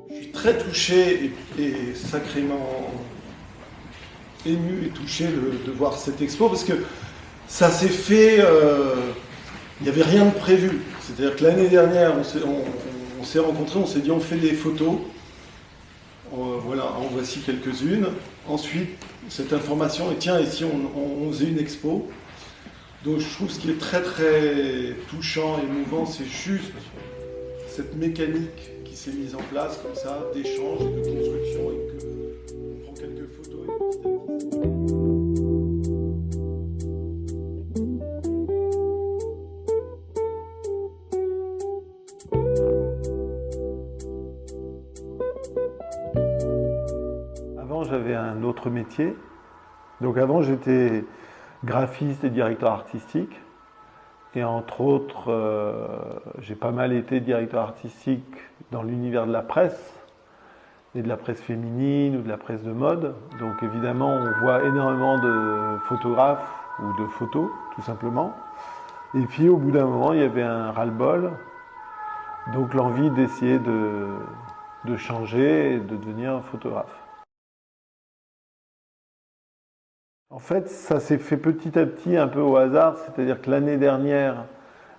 Je suis très touché et sacrément ému et touché de voir cette expo parce que ça s'est fait, il n'y avait rien de prévu. C'est-à-dire que l'année dernière, on s'est rencontrés, on s'est dit on fait des photos. Voilà, en voici quelques-unes. Ensuite, cette information, et tiens, ici on faisait une expo. Donc je trouve ce qui est très très touchant et émouvant, c'est juste cette mécanique qui s'est mise en place comme ça, d'échange et de construction, et que on prend quelques photos et petit à petit. Avant, j'avais un autre métier. Donc avant, j'étais graphiste et directeur artistique. Et entre autres, j'ai pas mal été directeur artistique dans l'univers de la presse, et de la presse féminine ou de la presse de mode. Donc évidemment, on voit énormément de photographes ou de photos, tout simplement. Et puis au bout d'un moment, il y avait un ras-le-bol. Donc l'envie d'essayer de changer et de devenir un photographe. En fait, ça s'est fait petit à petit, un peu au hasard. C'est-à-dire que l'année dernière,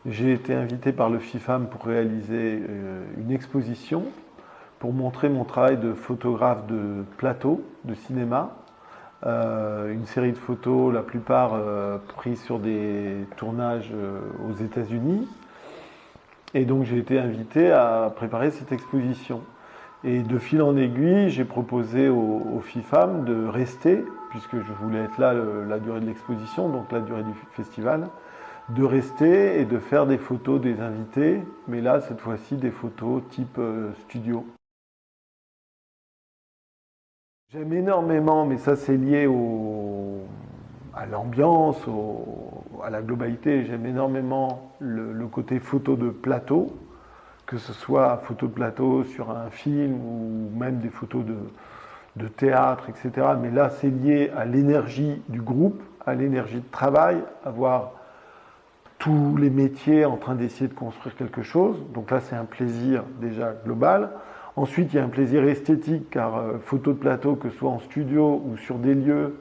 j'ai été invité par le FIFAM pour réaliser une exposition pour montrer mon travail de photographe de plateau, de cinéma. Une série de photos, la plupart prises sur des tournages aux États-Unis. Et donc j'ai été invité à préparer cette exposition. Et de fil en aiguille, j'ai proposé au FIFAM de rester, puisque je voulais être là la durée de l'exposition, donc la durée du festival, de rester et de faire des photos des invités, mais là, cette fois-ci, des photos type studio. J'aime énormément, mais ça c'est lié à l'ambiance, à la globalité, j'aime énormément le côté photo de plateau, que ce soit photo de plateau sur un film ou même des photos de théâtre, etc. Mais là, c'est lié à l'énergie du groupe, à l'énergie de travail, à voir tous les métiers en train d'essayer de construire quelque chose. Donc là, c'est un plaisir déjà global. Ensuite, il y a un plaisir esthétique, car photo de plateau, que ce soit en studio ou sur des lieux,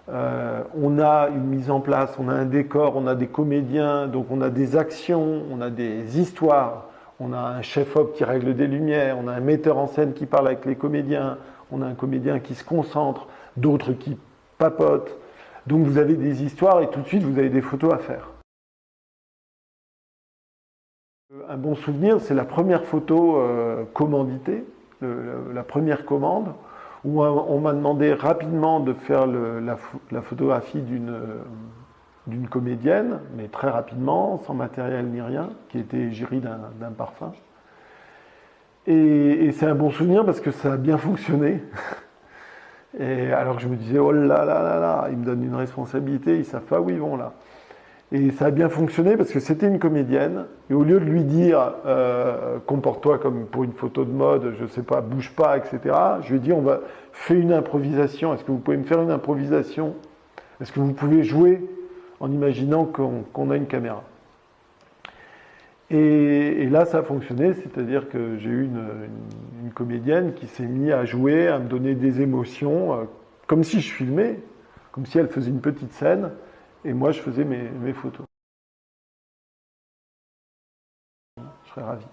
on a une mise en place, on a un décor, on a des comédiens, donc on a des actions, on a des histoires. On a un chef-op qui règle des lumières, on a un metteur en scène qui parle avec les comédiens, on a un comédien qui se concentre, d'autres qui papotent. Donc vous avez des histoires et tout de suite vous avez des photos à faire. Un bon souvenir, c'est la première photo commanditée, la première commande, où on m'a demandé rapidement de faire la photographie d'une comédienne, mais très rapidement, sans matériel ni rien, qui était égérie d'un parfum. Et c'est un bon souvenir parce que ça a bien fonctionné. Et alors que je me disais, oh là là là là, ils me donnent une responsabilité, ils savent pas où ils vont là. Et ça a bien fonctionné parce que c'était une comédienne, et au lieu de lui dire comporte-toi comme pour une photo de mode, je sais pas, bouge pas, etc., je lui ai dit fais une improvisation, est-ce que vous pouvez me faire une improvisation? Est-ce que vous pouvez jouer en imaginant qu'on a une caméra? Et là, ça a fonctionné, c'est-à-dire que j'ai eu une comédienne qui s'est mise à jouer, à me donner des émotions, comme si je filmais, comme si elle faisait une petite scène, et moi je faisais mes photos. Je serais ravi.